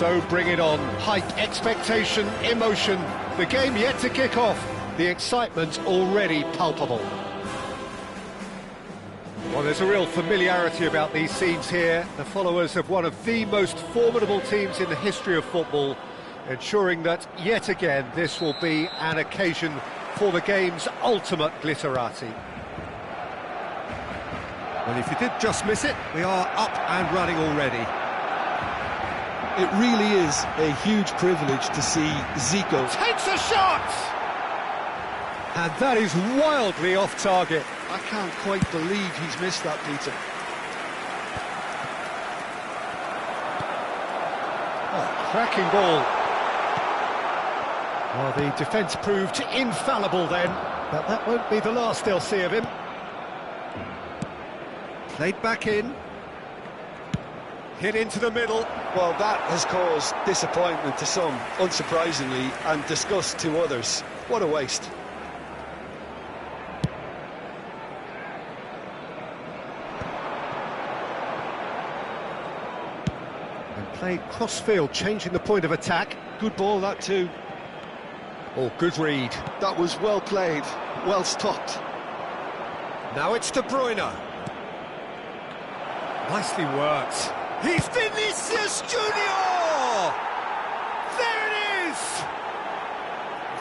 So bring it on. Height, expectation, emotion. The game yet to kick off. The excitement already palpable. Well, there's a real familiarity about these scenes here. The followers of one of the most formidable teams in the history of football, ensuring that, yet again, this will be an occasion for the game's ultimate glitterati. Well, if you did just miss it, we are up and running already. It really is a huge privilege to see Zico. Takes a shot! And that is wildly off target. I can't quite believe he's missed that, Peter. Oh, cracking ball. Well, the defence proved infallible then, but that won't be the last they'll see of him. Played back in. Hit into the middle. Well, that has caused disappointment to some, unsurprisingly, and disgust to others. What a waste. And played cross-field, changing the point of attack. Good ball, that too. Oh, good read. That was well played, well stopped. Now it's De Bruyne. Nicely worked. He's Vinicius Junior! There it is!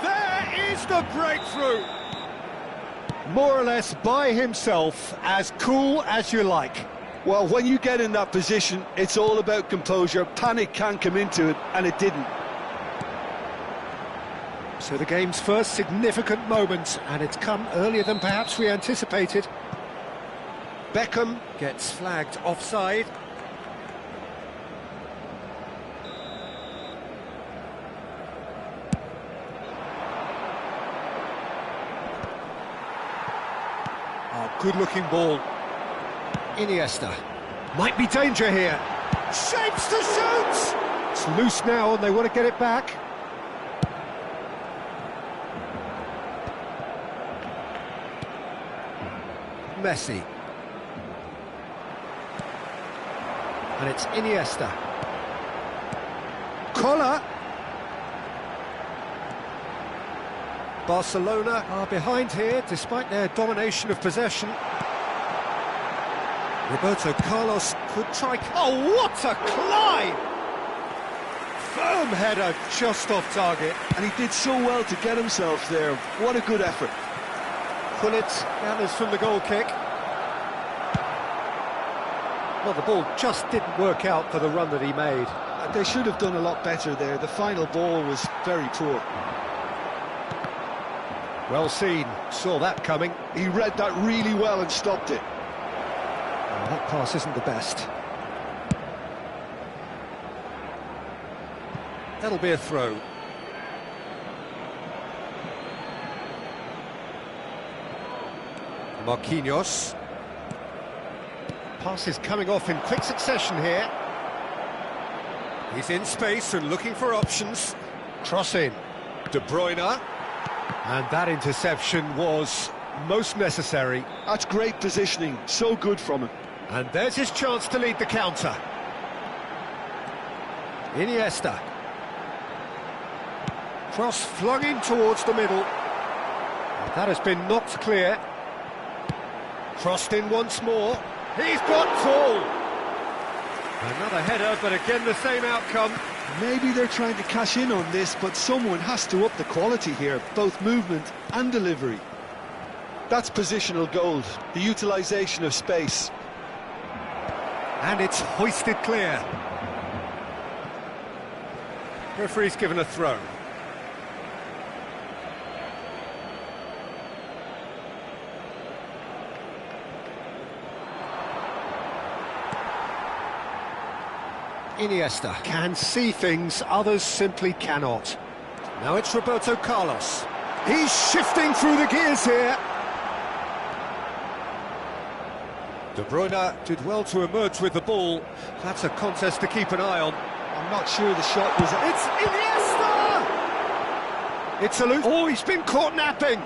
There is the breakthrough! More or less by himself, as cool as you like. Well, when you get in that position, it's all about composure. Panic can come into it, and it didn't. So the game's first significant moment, and it's come earlier than perhaps we anticipated. Beckham gets flagged offside. Oh, good-looking ball. Iniesta. Might be danger here. Shapes to shoot! It's loose now, and they want to get it back. Messi. And it's Iniesta. Collar. Barcelona are behind here, despite their domination of possession. Roberto Carlos could try... Oh, what a climb! Firm header, just off target. And he did so well to get himself there. What a good effort. Gullit gathers from the goal kick. Well, the ball just didn't work out for the run that he made. They should have done a lot better there. The final ball was very poor. Well seen, saw that coming. He read that really well and stopped it. Well, that pass isn't the best. That'll be a throw. Marquinhos. Pass is coming off in quick succession here. He's in space and looking for options. Cross in. De Bruyne. And that interception was most necessary. That's great positioning, so good from him. And there's his chance to lead the counter. Iniesta. Cross flung in towards the middle. That has been knocked clear. Crossed in once more. He's got full. Another header, but again the same outcome. Maybe they're trying to cash in on this, but someone has to up the quality here, both movement and delivery. That's positional gold, the utilisation of space. And it's hoisted clear. Referee's given a throw. Iniesta can see things others simply cannot. Now it's Roberto Carlos. He's shifting through the gears here. De Bruyne did well to emerge with the ball. That's a contest to keep an eye on. I'm not sure the shot was... It's Iniesta! It's a loose... Oh, he's been caught napping.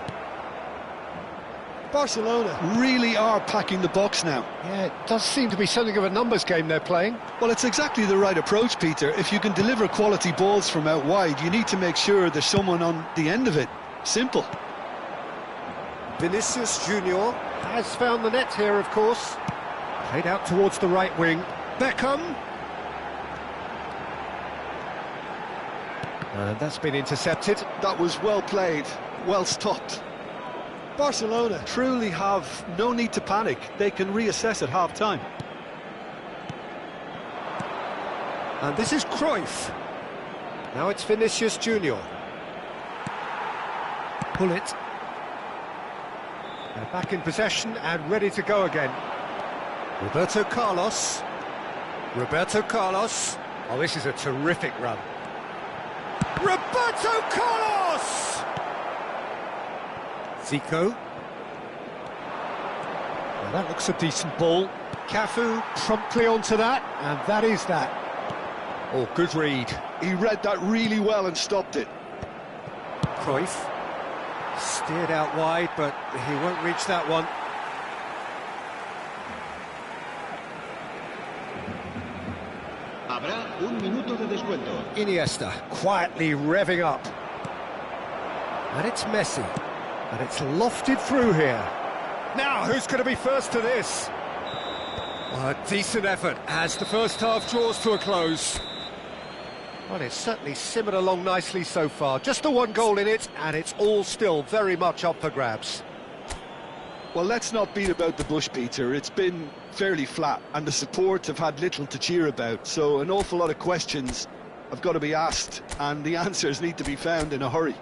Barcelona really are packing the box now. Yeah, it does seem to be something of a numbers game they're playing. Well, it's exactly the right approach, Peter. If you can deliver quality balls from out wide, you need to make sure there's someone on the end of it. Simple. Vinicius Junior has found the net here, of course. Played out towards the right wing. Beckham. And that's been intercepted. That was well played, well stopped. Barcelona truly have no need to panic. They can reassess at half-time. And this is Cruyff. Now it's Vinicius Junior. Pull it. They're back in possession and ready to go again. Roberto Carlos. Roberto Carlos. Oh, this is a terrific run. Roberto Carlos! Zico. Well, that looks a decent ball. Cafu promptly onto that, and that is that. Oh, good read. He read that really well and stopped it. Cruyff. Steered out wide, but he won't reach that one. Habrá un minuto de descuento. Iniesta quietly revving up. And it's Messi. And it's lofted through here. Now, who's going to be first to this? A decent effort as the first half draws to a close. Well, it's certainly simmered along nicely so far. Just the one goal in it, and it's all still very much up for grabs. Well, let's not beat about the bush, Peter. It's been fairly flat, and the support have had little to cheer about. So an awful lot of questions have got to be asked, and the answers need to be found in a hurry.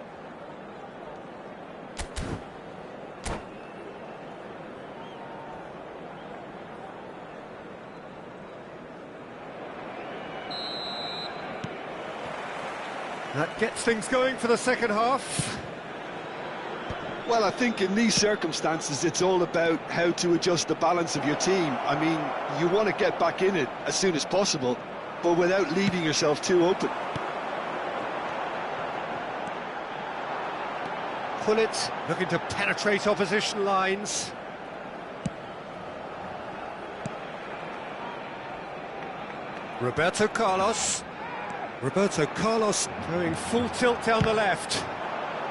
That gets things going for the second half. Well, I think in these circumstances, it's all about how to adjust the balance of your team. I mean, you want to get back in it as soon as possible, but without leaving yourself too open. Pull it, looking to penetrate opposition lines. Roberto Carlos. Roberto Carlos going full tilt down the left.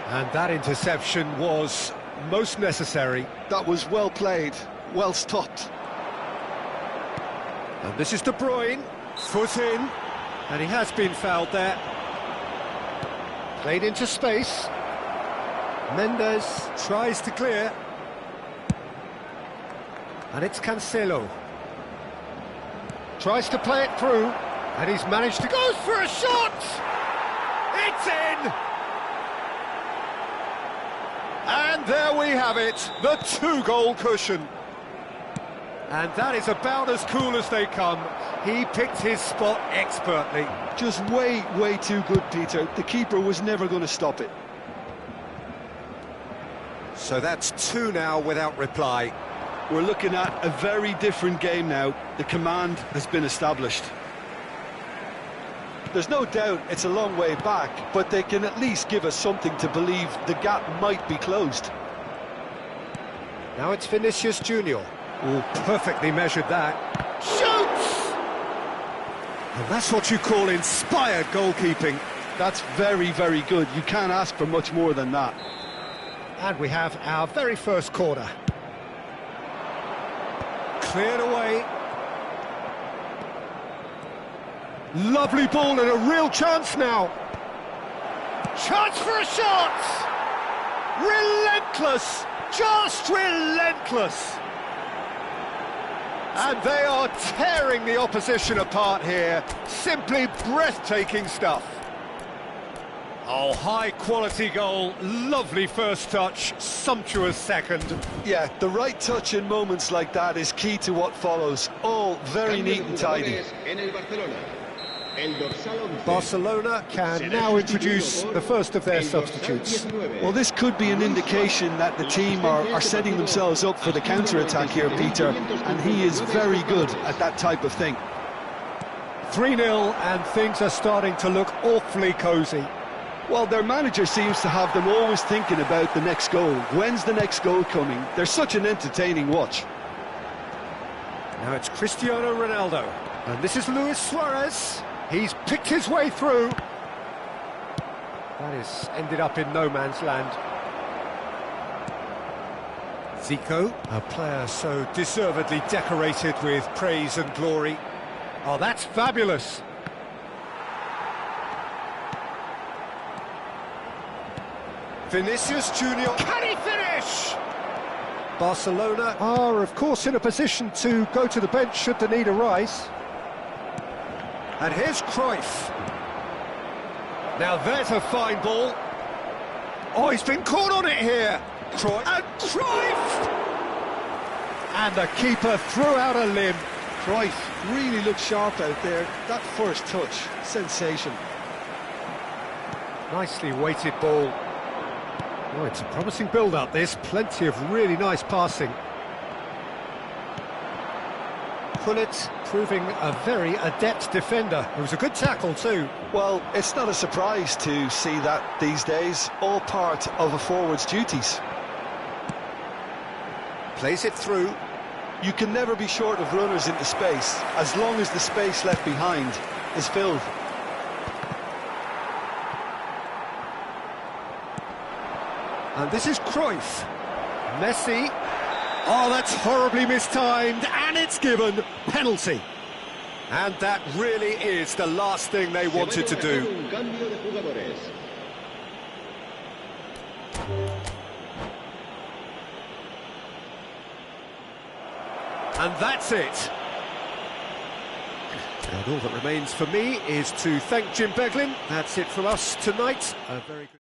And that interception was most necessary. That was well played, well stopped. And this is De Bruyne, foot in, and he has been fouled there. Played into space. Mendes tries to clear. And it's Cancelo. Tries to play it through, and he's managed to go for a shot! It's in! And there we have it, the two-goal cushion. And that is about as cool as they come. He picked his spot expertly. Just way, way too good, Peter. The keeper was never going to stop it. So that's two now without reply. We're looking at a very different game now. The command has been established. There's no doubt it's a long way back, but they can at least give us something to believe the gap might be closed. Now it's Vinicius Junior. Oh, perfectly measured that. Shoots! And that's what you call inspired goalkeeping. That's very, very good. You can't ask for much more than that. And we have our very first corner. Cleared away. Lovely ball and a real chance now. Chance for a shot! Relentless! Just relentless! And they are tearing the opposition apart here. Simply breathtaking stuff. Oh, high-quality goal, lovely first touch, sumptuous second. Yeah, the right touch in moments like that is key to what follows. All very neat and tidy. Barcelona can now introduce the first of their substitutes. Well, this could be an indication that the team are setting themselves up for the counter-attack here, Peter, and he is very good at that type of thing. 3-0, and things are starting to look awfully cosy. Well, their manager seems to have them always thinking about the next goal. When's the next goal coming? They're such an entertaining watch. Now it's Cristiano Ronaldo. And this is Luis Suarez. He's picked his way through. That is ended up in no man's land. Zico, a player so deservedly decorated with praise and glory. Oh, that's fabulous. Vinicius Junior. Can he finish? Barcelona are, of course, in a position to go to the bench should the need arise. And here's Cruyff. Now there's a fine ball. Oh, he's been caught on it here. Cruyff. And Cruyff! And the keeper threw out a limb. Cruyff really looked sharp out there. That first touch, sensation. Nicely weighted ball. Oh, it's a promising build-up, this. Plenty of really nice passing. Pullet proving a very adept defender. It was a good tackle too. Well, it's not a surprise to see that these days. All part of a forward's duties. Plays it through. You can never be short of runners into space, as long as the space left behind is filled. And this is Cruyff. Messi. Oh, that's horribly mistimed, and it's given. Penalty. And that really is the last thing they wanted to do. And that's it. And all that remains for me is to thank Jim Beglin. That's it from us tonight. A very good...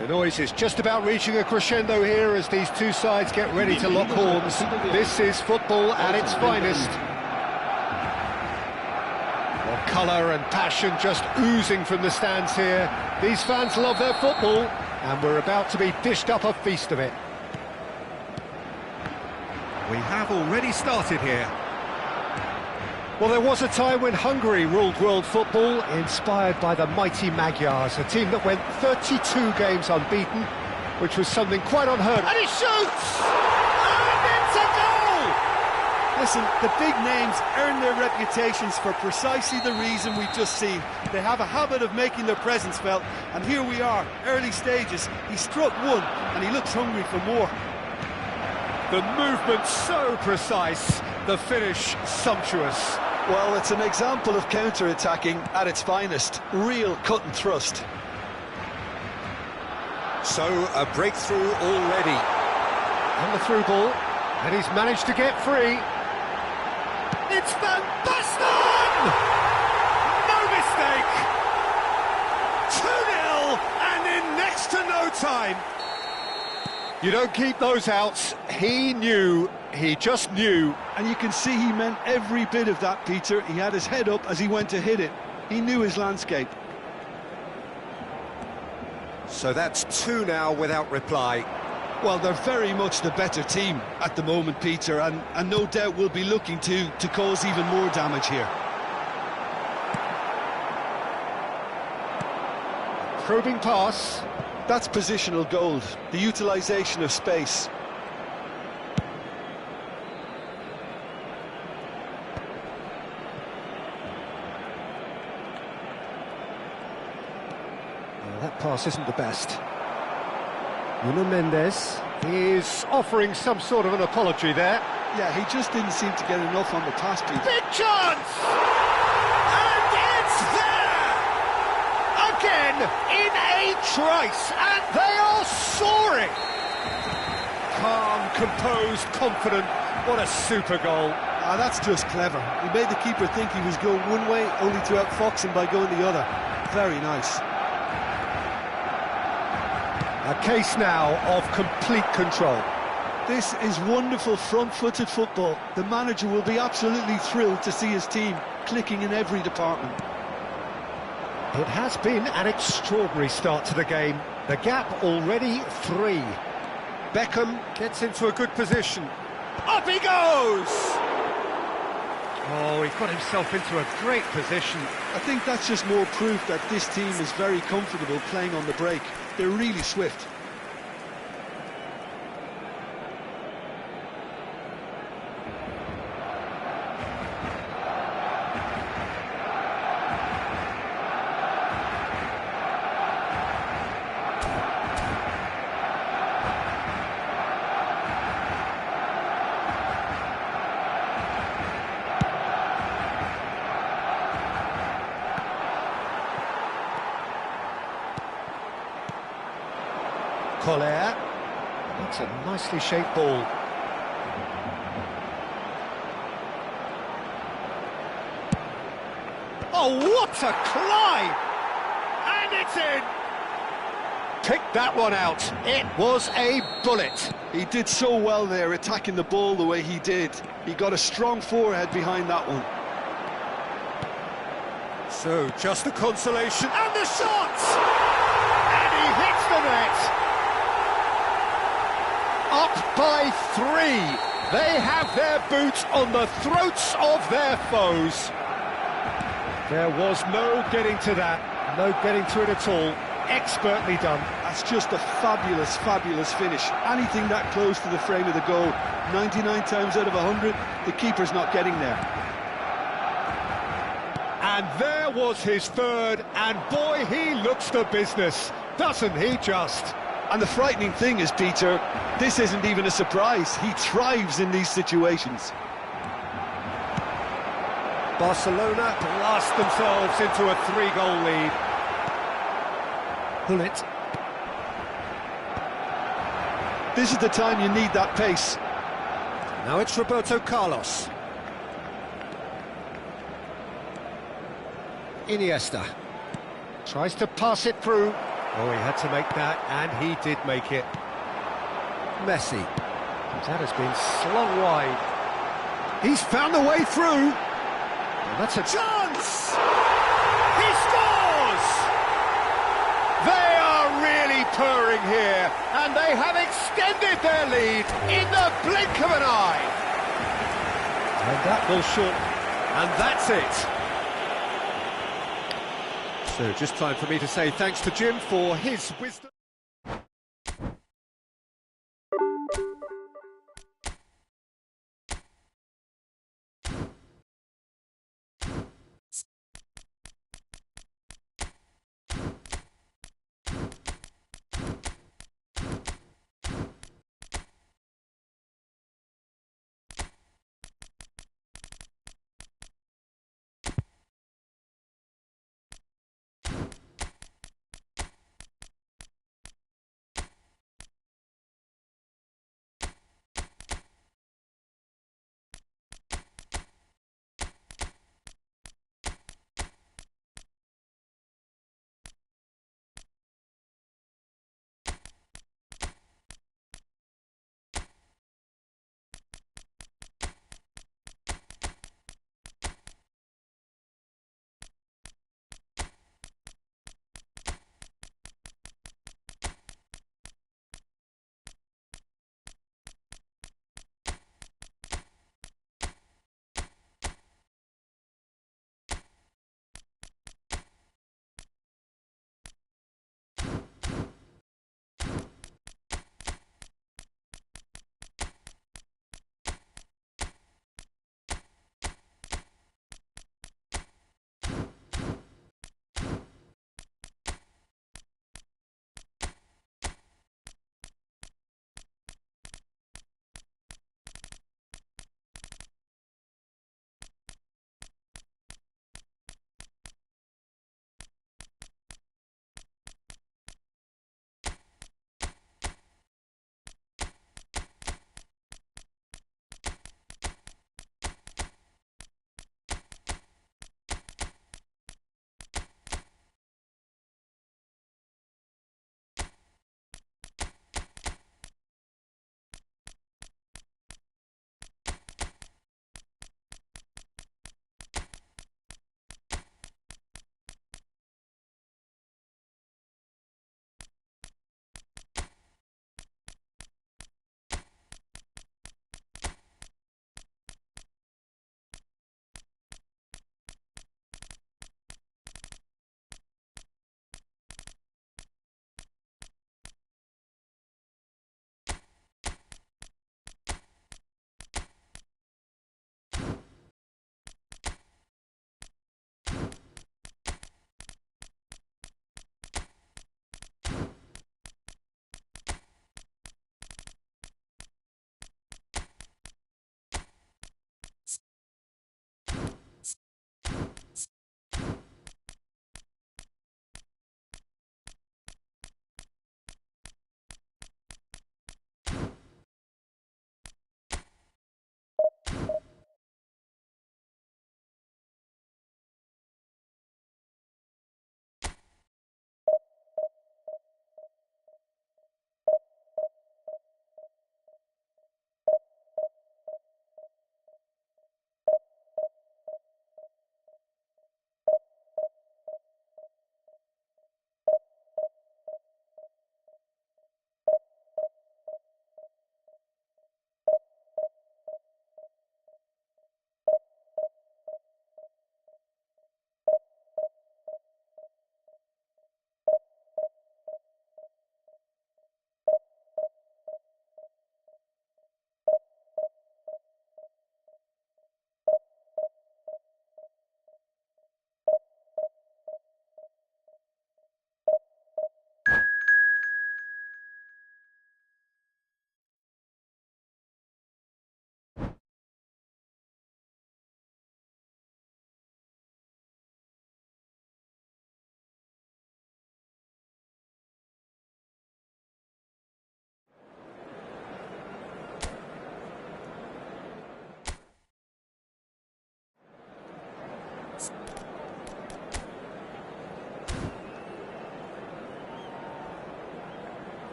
The noise is just about reaching a crescendo here as these two sides get ready to lock horns. This is football at its finest. Well, colour and passion just oozing from the stands here. These fans love their football, and we're about to be dished up a feast of it. We have already started here. Well, there was a time when Hungary ruled world football, inspired by the mighty Magyars, a team that went 32 games unbeaten, which was something quite unheard of. And he shoots! And it's a goal! Listen, the big names earn their reputations for precisely the reason we've just seen. They have a habit of making their presence felt, and here we are, early stages. He struck one, and he looks hungry for more. The movement so precise, the finish sumptuous. Well, it's an example of counter-attacking at its finest. Real cut and thrust. So, a breakthrough already. And the through ball, and he's managed to get free. It's Van Basten! No mistake! 2-0, and in next to no time. You don't keep those outs. He knew, he just knew. And you can see he meant every bit of that, Peter. He had his head up as he went to hit it. He knew his landscape. So that's two now without reply. Well, they're very much the better team at the moment, Peter, and no doubt will be looking to cause even more damage here. Probing pass. That's positional gold, the utilisation of space. Well, that pass isn't the best. Nuno Mendes is offering some sort of an apology there. Yeah, he just didn't seem to get enough on the pass, Peter. Big chance! And it's there! Again, in a trice, and they are soaring! Calm, composed, confident, what a super goal. Ah, that's just clever. He made the keeper think he was going one way, only to outfox him by going the other. Very nice. A case now of complete control. This is wonderful front-footed football. The manager will be absolutely thrilled to see his team clicking in every department. It has been an extraordinary start to the game. The gap already 3. Beckham gets into a good position. Up he goes! Oh, he got himself into a great position. I think that's just more proof that this team is very comfortable playing on the break. They're really swift. Collier. That's a nicely shaped ball. Oh, what a climb! And it's in! Picked that one out. It was a bullet. He did so well there, attacking the ball the way he did. He got a strong forehead behind that one. So, just a consolation. And the shot! And he hits the net! Up by 3. They have their boots on the throats of their foes. There was no getting to that, no getting to it at all. Expertly done. That's just a fabulous, fabulous finish. Anything that close to the frame of the goal, 99 times out of 100, the keeper's not getting there. And there was his third, and boy, he looks the business, doesn't he just? And the frightening thing is, Peter, this isn't even a surprise. He thrives in these situations. Barcelona blast themselves into a 3-goal lead. Bullet. This is the time you need that pace. Now it's Roberto Carlos. Iniesta tries to pass it through. Oh, he had to make that, and he did make it. Messi. That has been slung wide. He's found a way through. And that's a chance! He scores! They are really purring here, and they have extended their lead in the blink of an eye. And that ball short, and that's it. So just time for me to say thanks to Jim for his wisdom.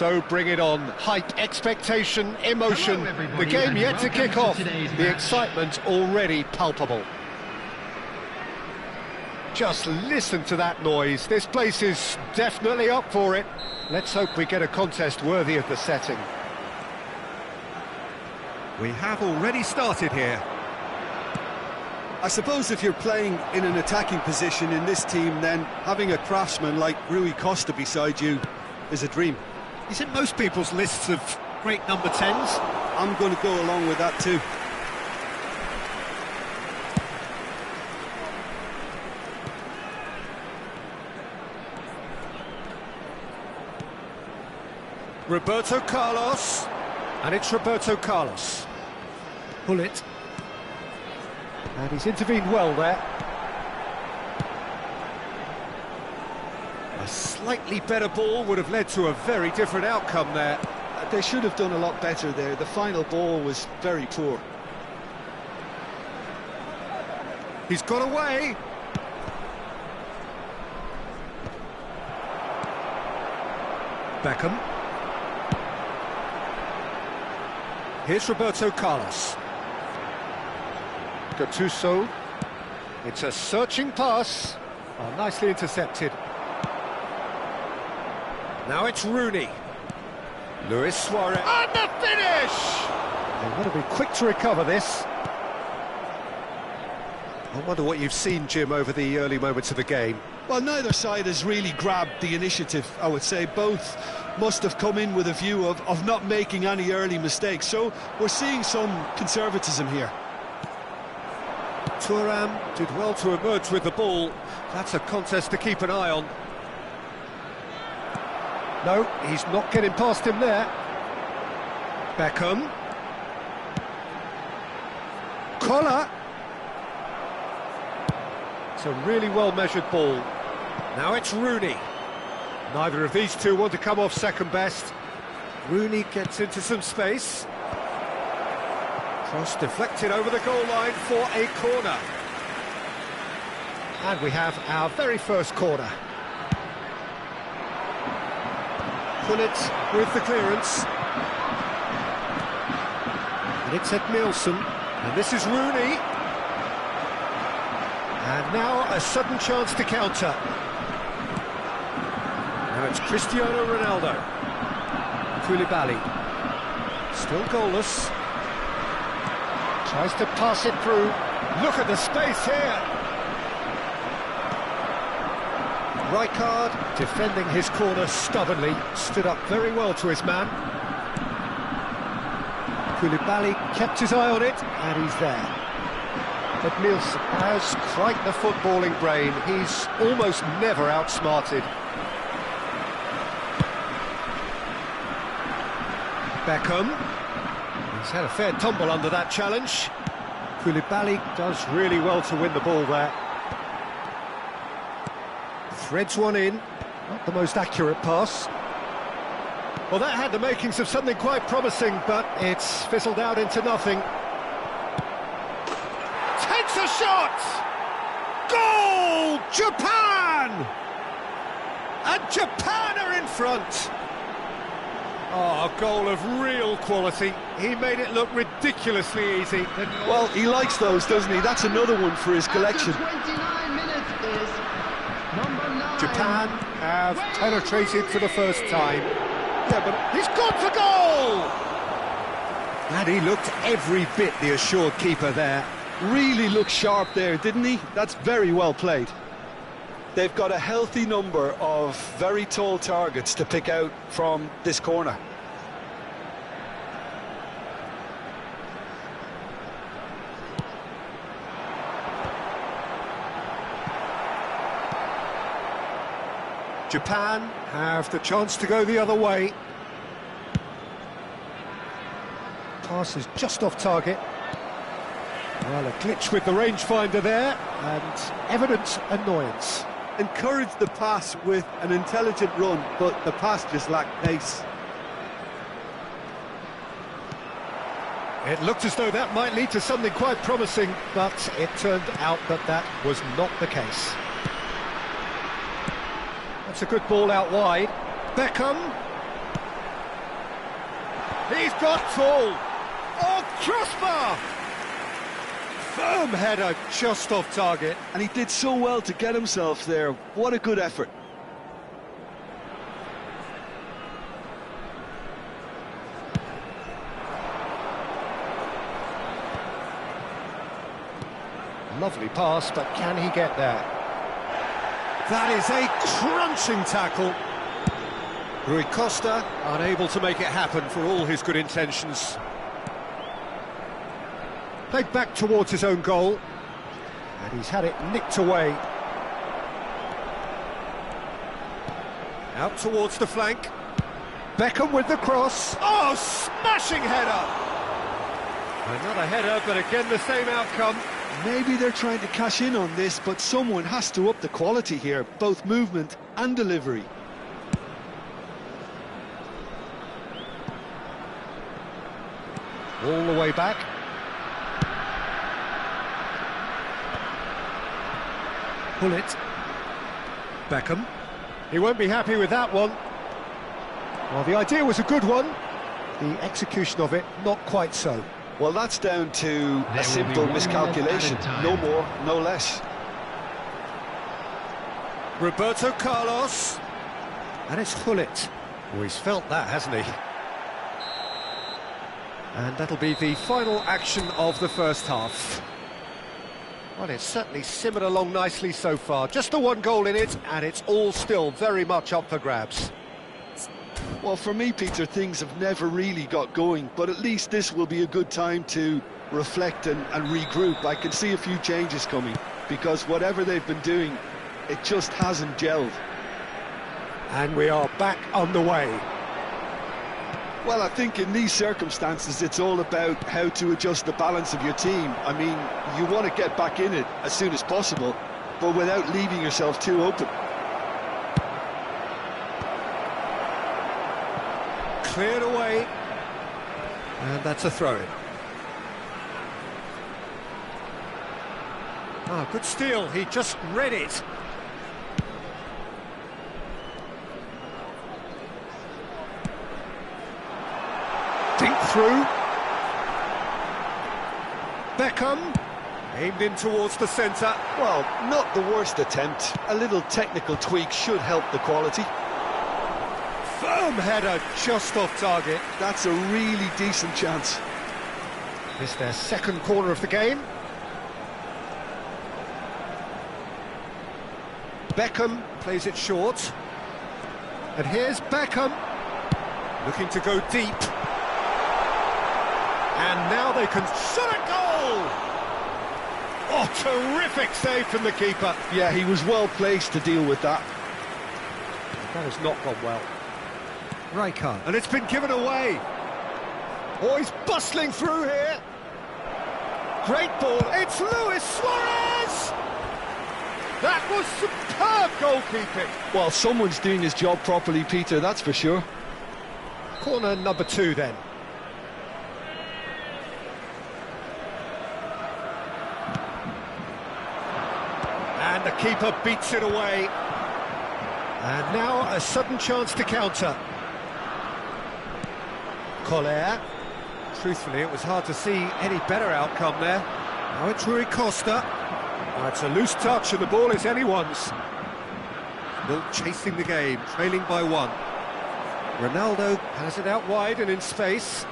So bring it on. Hype, expectation, emotion. The game yet to kick off. The excitement already palpable. Just listen to that noise. This place is definitely up for it. Let's hope we get a contest worthy of the setting. We have already started here. I suppose if you're playing in an attacking position in this team, then having a craftsman like Rui Costa beside you is a dream. He's in most people's lists of great number 10s. I'm going to go along with that too. Roberto Carlos. And it's Roberto Carlos. Pull it. And he's intervened well there. A slightly better ball would have led to a very different outcome there. They should have done a lot better there. The final ball was very poor. He's got away. Beckham. Here's Roberto Carlos. Gattuso. It's a searching pass. Oh, nicely intercepted. Now it's Rooney. Luis Suarez. And the finish! They want to be quick to recover this. I wonder what you've seen, Jim, over the early moments of the game. Well, neither side has really grabbed the initiative, I would say. Both must have come in with a view of not making any early mistakes. So we're seeing some conservatism here. Thuram did well to emerge with the ball. That's a contest to keep an eye on. No, he's not getting past him there. Beckham. Collar. It's a really well-measured ball. Now it's Rooney. Neither of these two want to come off second best. Rooney gets into some space. Cross deflected over the goal line for a corner. And we have our very first corner. Pullet with the clearance. And it's Ed Nielsen. And this is Rooney. And now a sudden chance to counter. Now it's Cristiano Ronaldo. Koulibaly. Still goalless. Tries to pass it through. Look at the space here. Rijkaard defending his corner stubbornly. Stood up very well to his man. Koulibaly kept his eye on it, and he's there. But Nielsen has quite the footballing brain. He's almost never outsmarted. Beckham. He's had a fair tumble under that challenge. Koulibaly does really well to win the ball there. Threads one in. Not the most accurate pass. Well, that had the makings of something quite promising, but it's fizzled out into nothing. Takes a shot! Goal! Japan! And Japan are in front. Oh, a goal of real quality. He made it look ridiculously easy. Well, he likes those, doesn't he? That's another one for his collection. 29 minutes is number 9. Japan have penetrated for the first time. Yeah, but he's gone for goal! And he looked every bit the assured keeper there. Really looked sharp there, didn't he? That's very well played. They've got a healthy number of very tall targets to pick out from this corner. Japan have the chance to go the other way. Pass is just off target. Well, a glitch with the rangefinder there, and evident annoyance. Encouraged the pass with an intelligent run, but the pass just lacked pace. It looked as though that might lead to something quite promising, but it turned out that that was not the case. That's a good ball out wide. Beckham. got full. Oh, crossbar! Firm header, just off target. And he did so well to get himself there. What a good effort. Lovely pass, but can he get there? That is a crunching tackle. Rui Costa unable to make it happen for all his good intentions. Played back towards his own goal, and he's had it nicked away. Out towards the flank. Beckham with the cross. Oh, smashing header! Another header, but again the same outcome. Maybe they're trying to cash in on this, but someone has to up the quality here, both movement and delivery. All the way back. Pull it. Beckham. He won't be happy with that one. Well, the idea was a good one. The execution of it, not quite so. Well, that's down to a simple miscalculation. No more, no less. Roberto Carlos. And it's Hullet. Oh, he's felt that, hasn't he? And that'll be the final action of the first half. Well, it's certainly simmered along nicely so far. Just the one goal in it, and it's all still very much up for grabs. Well, for me, Peter, things have never really got going, but at least this will be a good time to reflect and regroup. I can see a few changes coming, because whatever they've been doing, it just hasn't gelled. And we are back on the way. Well, I think in these circumstances, it's all about how to adjust the balance of your team. I mean, you want to get back in it as soon as possible, but without leaving yourself too open. Cleared away. And that's a throw-in. Ah, good steal. He just read it. Dink through. Beckham. Aimed in towards the centre. Well, not the worst attempt. A little technical tweak should help the quality. Firm header, just off target. That's a really decent chance. It's their second corner of the game. Beckham plays it short. And here's Beckham. Looking to go deep. And now they can shot a goal! Oh, terrific save from the keeper. Yeah, he was well placed to deal with that. That has not gone well. Rijkaard. And it's been given away. Oh, he's bustling through here. Great ball. It's Luis Suarez! That was superb goalkeeping. Well, someone's doing his job properly, Peter, that's for sure. Corner number 2 then. And the keeper beats it away. And now a sudden chance to counter. Collier. Truthfully, it was hard to see any better outcome there. Now it's Rui Costa. Oh, it's a loose touch and the ball is anyone's. Still chasing the game, trailing by 1. Ronaldo has it out wide and in space.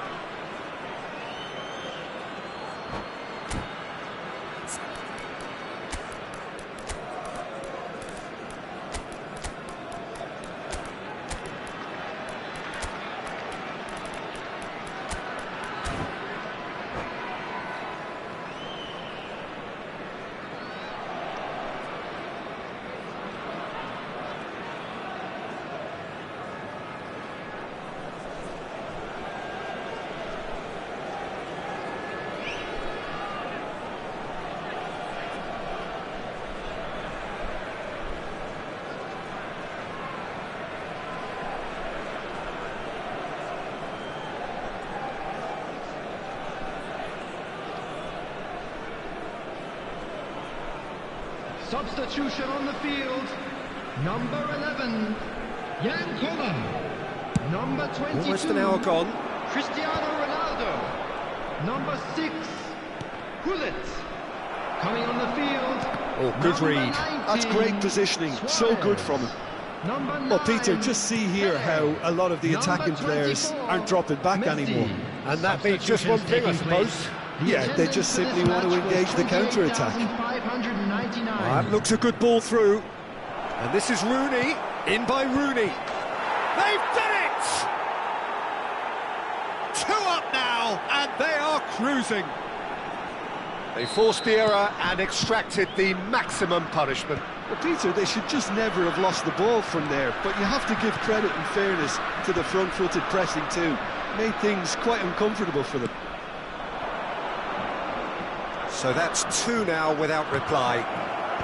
Substitution on the field. Number 11, Jan Koller. Number 22, Almost an hour gone. Cristiano Ronaldo. Number 6, Hullet. Coming on the field. Oh, good number read. 19, That's great positioning, so good from him. Number 9, Well, Peter, just see here how a lot of the Number attacking players 24, aren't dropping back Messi. anymore. And that means just one thing, I suppose. Yeah, they just simply want to engage the counter-attack. That looks a good ball through. And this is Rooney, in by Rooney. They've done it! 2 up now, and they are cruising. They forced the error and extracted the maximum punishment. Well, Peter, they should just never have lost the ball from there, but you have to give credit and fairness to the front-footed pressing too. Made things quite uncomfortable for them. So that's 2 now without reply.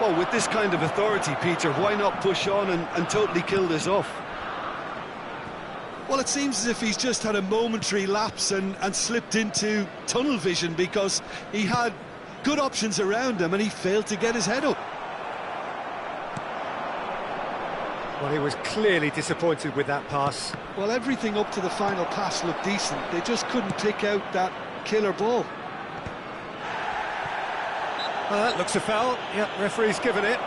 Well, with this kind of authority, Peter, why not push on and totally kill this off? Well, it seems as if he's just had a momentary lapse and slipped into tunnel vision, because he had good options around him and he failed to get his head up. Well, he was clearly disappointed with that pass. Well, everything up to the final pass looked decent. They just couldn't pick out that killer ball. Well, that looks a foul. Yep, referee's given it.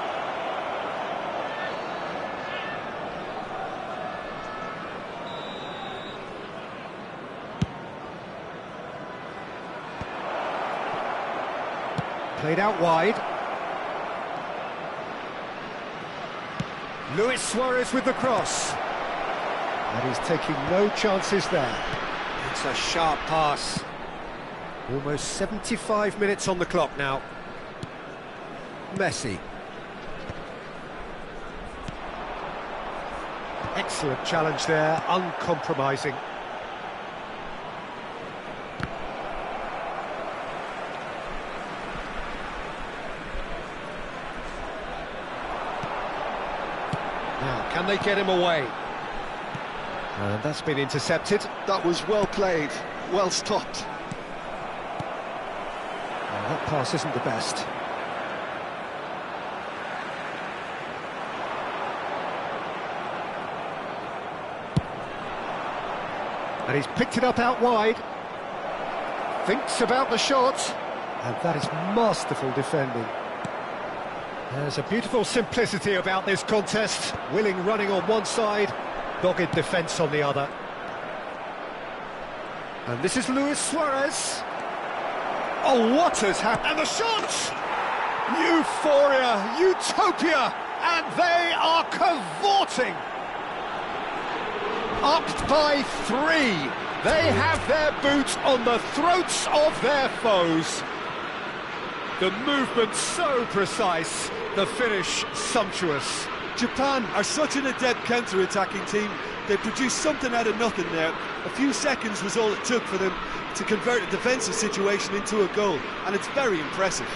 Played out wide. Luis Suarez with the cross. And he's taking no chances there. It's a sharp pass. Almost 75 minutes on the clock now. Messi. Excellent challenge there, uncompromising. Now, can they get him away? And that's been intercepted. That was well played, well stopped. Well, that pass isn't the best. And he's picked it up out wide. Thinks about the shot. And that is masterful defending. There's a beautiful simplicity about this contest. Willing running on one side, dogged defence on the other. And this is Luis Suarez. Oh, what has happened? And the shot! Euphoria, utopia, and they are cavorting. Up by 3. They have their boot on the throats of their foes. The movement so precise, the finish sumptuous. Japan are such an adept counter-attacking team. They produced something out of nothing there. A few seconds was all it took for them to convert a defensive situation into a goal, and it's very impressive.